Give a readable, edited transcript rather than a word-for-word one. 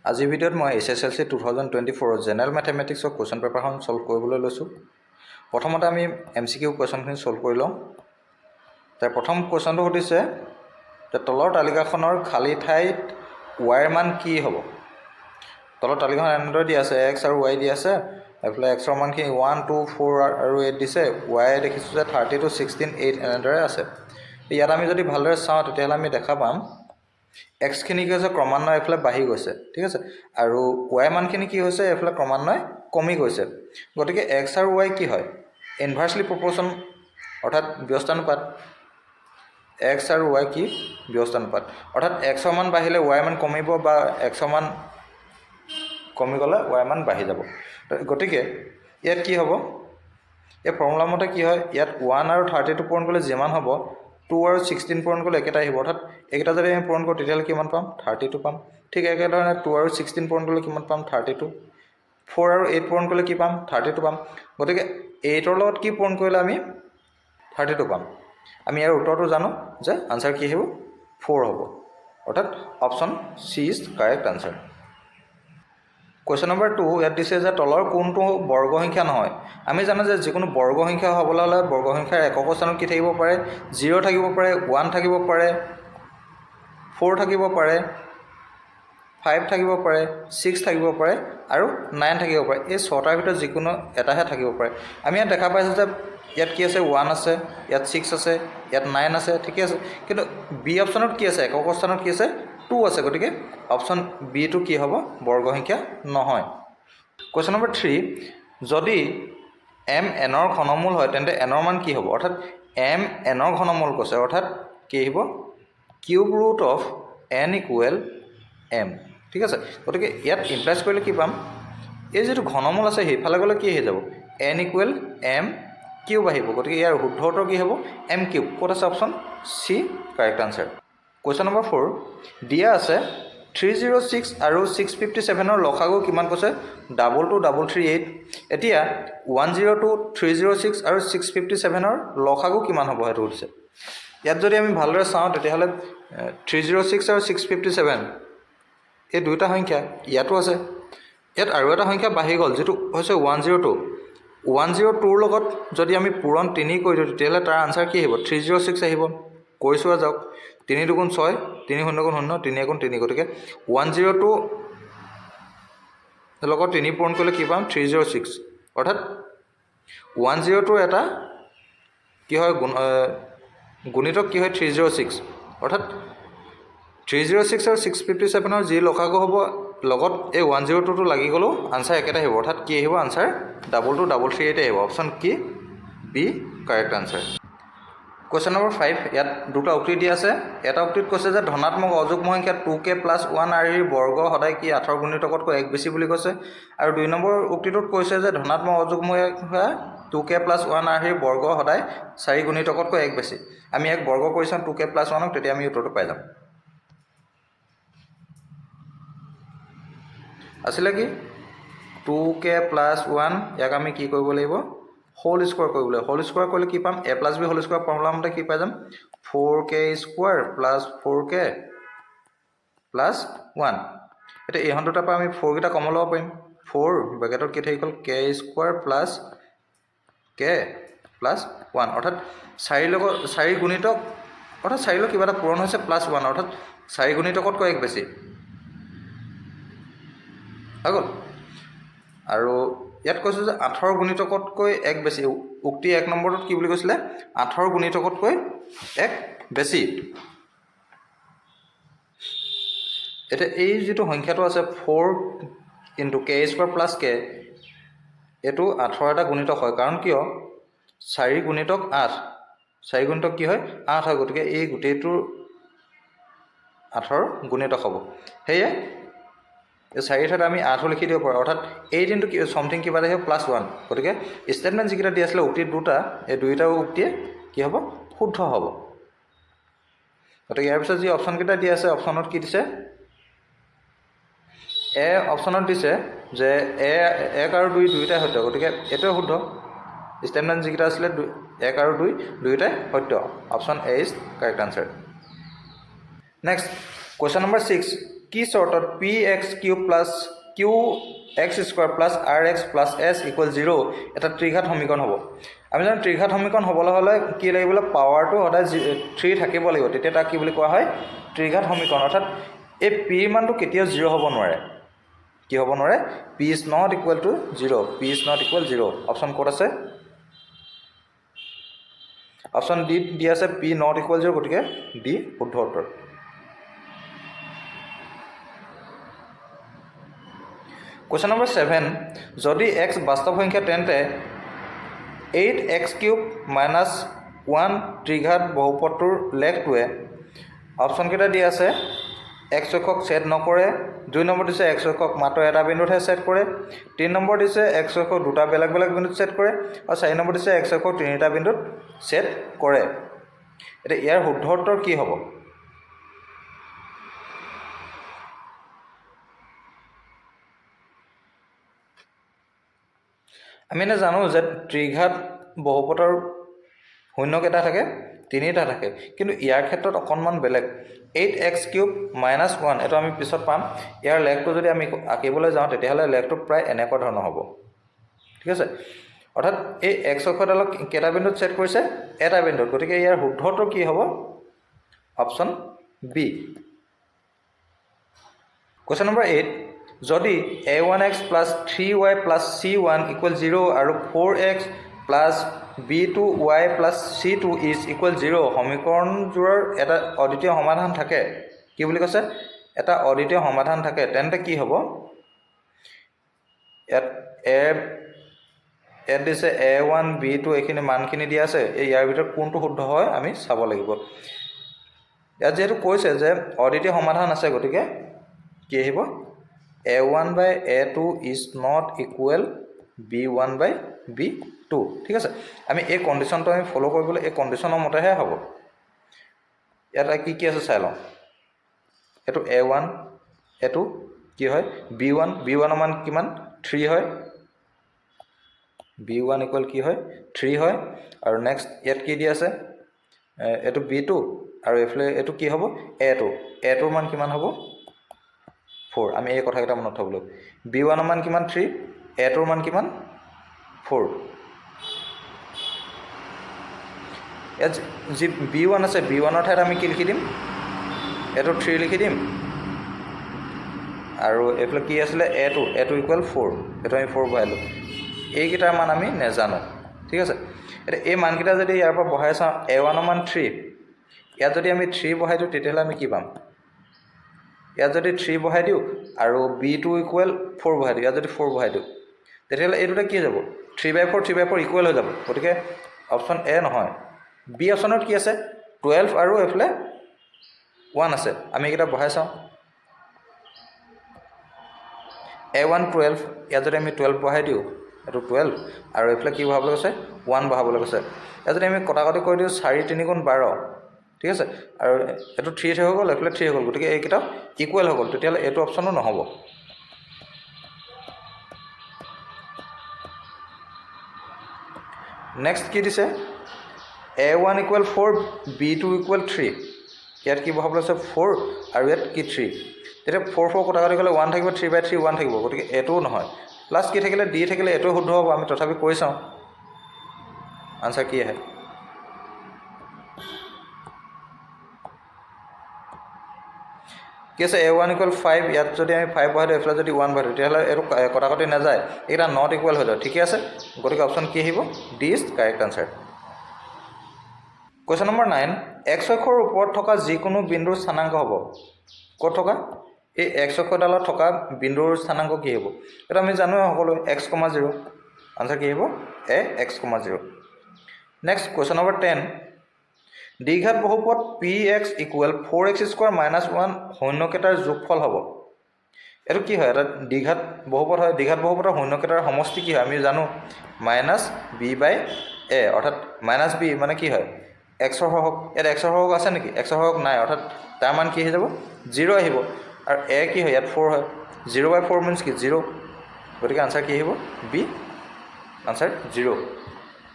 আজিৰ ভিডিঅ'ত মই SSLC 2024 জেনেৰেল মেথমেটিক্সৰ কুৱেশ্যন পেপাৰখন সলভ কৰিবলৈ লৈছোঁ। প্ৰথমতে আমি MCQ কুৱেশ্যনখিনি সলভ কৰি লওঁ। তাৰ প্ৰথম কুৱেশ্যনটো সুধিছে যে তলৰ তালিকাখনৰ খালী ঠাইত y ৰ মান কি হ'ব? তলৰ তালিকাখন এনেদৰে দিয়া আছে, x আৰু y দিয়া আছে। এইফালে x ৰ মানখিনি 1, 2, 4 আৰু 8 দিছে, y দেখিছোঁ যে 32, 16, 8 এনেদৰে আছে। ইয়াত আমি যদি ভালদৰে চাওঁ তেতিয়াহ'লে আমি দেখা পাম এক্সখিনি কি হৈছে ক্ৰমান্বয়ে এইফালে বাঢ়ি গৈছে, ঠিক আছে, আৰু y মানখিনি কি হৈছে এইফালে ক্ৰমান্বয়ে কমি গৈছে। গতিকে x আৰু y কি হয়? ইনভাৰ্চলি প্ৰপৰ্চন, অৰ্থাৎ ব্যস্তানুপাত। x আৰু y কি? ব্যস্তানুপাত। অৰ্থাৎ x ৰ মান বাঢ়িলে y মান কমিব বা x ৰ মান কমি গ'লে y মান বাঢ়ি যাব। গতিকে ইয়াত কি হ'ব? এই ফৰ্মুলা মতে কি হয়, ইয়াত 1 আৰু 32 পূৰণ কৰিলে যিমান হ'ব 2 আৰু 16 পূৰণ কৰিলে একেটাই আহিব। অৰ্থাৎ এইকেইটা যদি আমি পূৰণ কৰোঁ তেতিয়াহ'লে কিমান পাম? 32 পাম। ঠিক একেধৰণে 2 আৰু 16 পূৰণ কৰিলে কিমান পাম? 32। 4 আৰু 8 পূৰণ কৰিলে কি পাম? 32 পাম। গতিকে 8ৰ লগত কি পূৰণ কৰিলে আমি 32 পাম? আমি ইয়াৰ উত্তৰটো জানো যে আনচাৰ কি আহিব? 4 হ'ব। অৰ্থাৎ option C is correct answer. Question number 2 ইয়াত দিছে যে তলৰ কোনটো বৰ্গসংখ্যা নহয়? আমি জানো যে যিকোনো বৰ্গসংখ্যা হ'বলৈ হ'লে বৰ্গসংখ্যাৰ একক স্থানত কি থাকিব পাৰে? 0 থাকিব পাৰে, 1 থাকিব পাৰে, 4 থাকিব পাৰে, 5 থাকিব পাৰে, 6 থাকিব পাৰে আৰু 9 থাকিব পাৰে। এই 6টাৰ ভিতৰত যিকোনো এটাহে থাকিব পাৰে। আমি ইয়াত দেখা পাইছোঁ যে ইয়াত কি আছে? 1 আছে, ইয়াত 6 আছে, ইয়াত 9 আছে, ঠিকে আছে। কিন্তু বি অপশ্যনত কি আছে? একক স্থানত কি আছে? 2 আছে। গতিকে অপশ্যন বিটো কি হ'ব? বৰ্গসংখ্যা নহয়। কুৱেশ্যন নম্বৰ 3 যদি m n ৰ ঘনমূল হয় তেন্তে n ৰ মান কি হ'ব? অৰ্থাৎ m n ৰ ঘনমূল কৈছে, অৰ্থাৎ কি আহিব? Cube root of n equal m, ঠিক আছে। গতিকে ইয়াত ইমপ্লাইজ কৰিলে কি পাম? এই যিটো ঘনমূল আছে সেইফালে গ'লে কি হৈ যাব? n ইকুৱেল m কিউব আহিব। গতিকে ইয়াৰ শুদ্ধ উত্তৰ কি হ'ব? m cube. ক'ত আছে option C correct answer. Question number 4 দিয়া আছে 306 আৰু 657ৰ লসাগু কিমান কৈছে? 22338। এতিয়া 102, 306 আৰু 657ৰ লসাগু কিমান হ'ব সেইটো সুধিছে। ইয়াত যদি আমি ভালদৰে চাওঁ তেতিয়াহ'লে 306 আৰু 657 এই দুয়োটা সংখ্যা ইয়াতো আছে। ইয়াত আৰু এটা সংখ্যা বাঢ়ি গ'ল যিটো হৈছে 102। 102ৰ লগত যদি আমি পূৰণ 3 কৰি দিওঁ তেতিয়াহ'লে তাৰ আনচাৰ কি আহিব? 306 আহিব। কৰি চোৱা যাওক। 3 2 গুণ 6, 3 0 গুণ 0, 3 গুণ 3। গতিকে 102 লগত 3 পূৰণ কৰিলে কি পাম? 306। অৰ্থাৎ 102 এটা কি হয় গুণিতক কি হয়? 306। অৰ্থাৎ 306 আৰু 657ৰ যি লসাগু হ'ব লগত এই 102টো লাগি গ'লেও আনচাৰ একেটাই আহিব। অৰ্থাৎ কি আহিব? আনচাৰ 22338 আহিব। অপশ্যন কি? B correct answer. Question number 5 ইয়াত দুটা উক্তি দিয়া আছে। এটা উক্তিত কৈছে যে ধনাত্মক অযুগ্ম সংখ্যা 2k + 1 আৰ্হিৰ বৰ্গ সদায় কি 8ৰ গুণিতকতকৈ 1 বেছি বুলি কৈছে। আৰু 2 নম্বৰ উক্তিটোত কৈছে যে ধনাত্মক অযুগ্ম সংখ্যা 2k + 1 আৰ্হিৰ বৰ্গ সদায় 4 গুণিতকতকৈ 1 বেছি। আমি এক বৰ্গ কৰি চাওঁ 2k + 1ক, তেতিয়া আমি উত্তৰটো পাই যাম। আছিলে কি? 2k + 1, ইয়াক আমি কি কৰিব লাগিব? হোল স্কোৱাৰ কৰিব লাগিব। হোল স্কোৱাৰ কৰিলে কি পাম? a + b whole square formula মতে কি পাই যাম? 4k² + 4k + 1। এতিয়া ইহঁত দুটাৰ পৰা আমি 4 কেইটা কমন ল'ব পাৰিম। 4 ব্ৰেকেটত কি থাকি গ'ল? k² + k + 1। অৰ্থাৎ 4 লগত 4 গুণিতক, অৰ্থাৎ 4 লগত কিবা এটা পূৰণ হৈছে +1, অৰ্থাৎ 4 গুণিতকতকৈ 1 বেছি হৈ গ'ল। আৰু ইয়াত কৈছোঁ যে 8ৰ গুণিতকতকৈ 1 বেছি। উক্তি 1 নম্বৰটোত কি বুলি কৈছিলে? 8ৰ গুণিতকতকৈ 1 বেছি। এতিয়া এই যিটো সংখ্যাটো আছে 4 × k² + k, এইটো 8ৰ এটা গুণিতক হয়। কাৰণ কিয়? 4 গুণিতক 8, 4 গুণিতক কি হয়? 8 হয়। গতিকে এই গোটেইটোৰ 8ৰ গুণিতক হ'ব। সেয়ে এই 4 ঠাইত আমি 8 লিখি দিব পাৰোঁ। অৰ্থাৎ 8 × something কিবা এটা আহিব +1। গতিকে ষ্টেটমেণ্ট যিকেইটা দি আছিলে উক্তি দুটা, এই দুয়োটা উক্তিয়ে কি হ'ব? শুদ্ধ হ'ব। গতিকে ইয়াৰ পিছত যি অপশ্যনকেইটা দি আছে, অপশ্যনত কি দিছে? এ অপশ্যনত দিছে যে 1 আৰু 2 দুয়োটাই সত্য। গতিকে এইটোৱে শুদ্ধ। ষ্টেটমেণ্ট যিকেইটা আছিলে 1 আৰু 2 দুয়োটাই সত্য। Option A is correct answer. Next question number 6 কি চৰ্তত P X Q plus Q X square plus R X plus S equal 0 এটা ত্ৰিঘাত সমীকৰণ হ'ব। আমি জানো ত্ৰিঘাত সমীকৰণ হ'বলৈ হ'লে কি লাগিব, পাৱাৰটো সদায় 3 থাকিব লাগিব, তেতিয়া তাক কি বুলি কোৱা হয়, ত্ৰিঘাত সমীকৰণ। অৰ্থাৎ এই পিৰ মানটো কেতিয়াও 0 হ'ব নোৱাৰে। কি হ'ব নোৱাৰে, P is not equal to 0, P is not equal 0। Option ক'ত আছে, অপশ্যন ডি দি আছে পি নট ইকুৱেল 0, গতিকে ডি শুদ্ধ উত্তৰ। কুৱেশ্যন নম্বৰ 7, যদি এক্স বাস্তৱ সংখ্যা তেন্তে 8x³ - 1 ত্ৰিঘাত বহুপদটোৰ লেখটোৱে অপশ্যনকেইটা দি আছে এক্স অক্ষক ছেদ নকৰে, 2 নম্বৰ দিছে এক্স অক্ষক মাত্ৰ এটা বিন্দুতহে ছেদ কৰে, 3 নম্বৰ দিছে এক্স অক্ষক দুটা বেলেগ বেলেগ বিন্দুত ছেদ কৰে, আৰু 4 নম্বৰ দিছে এক্স অক্ষক তিনিটা বিন্দুত ছেদ কৰে। এতিয়া ইয়াৰ শুদ্ধ উত্তৰ কি হ'ব? আমি এনে জানো যে ত্ৰিঘাত বহুপদৰ শূন্য কেইটা থাকে, 3টা থাকে, কিন্তু ইয়াৰ ক্ষেত্ৰত অকণমান বেলেগ। 8x³ - 1 এইটো আমি পিছত পাম। ইয়াৰ লেখটো যদি আমি আঁকিবলৈ যাওঁ তেতিয়াহ'লে লেখটো প্ৰায় এনেকুৱা ধৰণৰ হ'ব, ঠিক আছে। অৰ্থাৎ এই এক্স অক্ষডালক কেইটা বিন্দুত ছেদ কৰিছে, এটা বিন্দুত, গতিকে ইয়াৰ শুদ্ধটো কি হ'ব, অপশ্যন বি। কুৱেশ্যন নম্বৰ 8, যদি a1x + 3y + c1 = 0 আৰু 4x + b2y + c2 = 0 সমীকৰণযোৰৰ এটা অদ্বিতীয় সমাধান থাকে, কি বুলি কৈছে, এটা অদ্বিতীয় সমাধান থাকে, তেন্তে কি হ'ব? ইয়াত দিছে a1 b2 এইখিনি মানখিনি দিয়া আছে, ইয়াৰ ভিতৰত কোনটো শুদ্ধ হয় আমি চাব লাগিব। ইয়াত যিহেতু কৈছে যে অদ্বিতীয় সমাধান আছে, গতিকে কি আহিব, a1/a2 is not equal b1/b2, ঠিক আছে। আমি এই কণ্ডিশ্যনটো আমি ফ'ল' কৰিবলৈ এই কণ্ডিশ্যনৰ মতেহে হ'ব। ইয়াত কি কি আছে চাই লওঁ। এইটো a1, এইটো কি হয় b1, b1ৰ মান কিমান, 3 হয়, b1 ইকুৱেল কি হয়, 3 হয়। আৰু নেক্সট ইয়াত কি দি আছে, এইটো b2, আৰু এইফালে এইটো কি হ'ব, a2ৰ মান কিমান হ'ব, 4। আমি এই কথাকেইটা মনত থ'ব লাগিব। b1ৰ মান কিমান, 3, a2ৰ মান কিমান, 4। ইয়াত যি b1 আছে, b1ৰ ঠাইত আমি কি লিখি দিম, এইটো 3 লিখি দিম, আৰু এইফালে কি আছিলে, a2 ইকুৱেল 4, এইটো আমি 4 বহাইলোঁ। এইকেইটাৰ মান আমি নেজানো, ঠিক আছে। এতিয়া এই মানকেইটা যদি ইয়াৰ পৰা বহাই চাওঁ, a1ৰ মান 3, ইয়াত যদি আমি 3 বহাই দিওঁ তেতিয়াহ'লে আমি কি পাম, ইয়াত যদি 3 বহাই দিওঁ আৰু b2 ইকুৱেল 4 বহাই দিওঁ, ইয়াত যদি 4 বহাই দিওঁ তেতিয়াহ'লে এই দুটা কি হৈ যাব, 3/4 ইকুৱেল হৈ যাব, গতিকে অপশ্যন এ নহয়। বি অপশ্যনত কি আছে, 12 আৰু এইফালে 1 আছে, আমি এইকেইটা বহাই চাওঁ। a1 12, ইয়াত যদি আমি 12 বহাই দিওঁ, এইটো 12, আৰু এইফালে কি বহাবলৈ কৈছে, 1 বহাবলৈ কৈছে। ইয়াত যদি আমি কটাকটি কৰি দিওঁ, 4 × 3 = 12, ঠিক আছে, আৰু এইটো 3 হৈ গ'ল, এইফালে 3 হৈ গ'ল, গতিকে এইকেইটা ইকুৱেল হৈ গ'ল, তেতিয়াহ'লে এইটো অপশ্যনো নহ'ব। নেক্সট কি দিছে, a1 = 4, b2 = 3, ইয়াত কি বহাবলৈ আছে, 4, আৰু ইয়াত কি 3, তেতিয়া 4 কটাকটি গ'লে 1 থাকিব, 3/3 1 থাকিব, গতিকে এইটোও নহয়। প্লাছ কি থাকিলে, ডি থাকিলে, এইটোও শুদ্ধ হ'ব। আমি তথাপি কৰি চাওঁ আনচাৰ কি আহে। কি আছে, a1 = 5, ইয়াত যদি আমি 5 বহাই দিওঁ, এইফালে যদি 1 বহাই দিওঁ, তেতিয়াহ'লে এইটো কটাকটি নাযায়, এইকেইটা নট ইকুৱেল হৈ যায়, ঠিকে আছে, গতিকে অপশ্যন কি আহিব, D is correct answer. Question number 9, X অক্ষৰ ওপৰত থকা যিকোনো বিন্দুৰ স্থানাংক হ'ব, ক'ত থকা, এই এক্স অক্ষৰডালত থকা বিন্দুৰ স্থানাংক কি হ'ব, এইটো আমি জানোৱে সকলোৱে, x,0, আনচাৰ কি আহিব, x,0। নেক্সট কুৱেশ্যন নম্বৰ 10, দ্বিঘাত বহুপদ px = 4x² - 1 শূন্যকেইটাৰ যোগফল হ'ব। এইটো কি হয়, এটা দ্বিঘাত বহুপদ হয়, দ্বিঘাত বহুপদৰ শূন্যকেইটাৰ সমষ্টি কি হয়, আমি জানো -b/a, অৰ্থাৎ -b মানে কি হয়, এক্সৰ সহগ। ইয়াত এক্সৰ সহগ আছে নেকি, এক্সৰ সহগ নাই, অৰ্থাৎ তাৰ মান কি হৈ যাব, 0 আহিব, আৰু এ কি হয়, ইয়াত 4 হয়, 0/4 মিনছ কি, 0, গতিকে আনচাৰ কি আহিব, বি, আনচাৰ 0।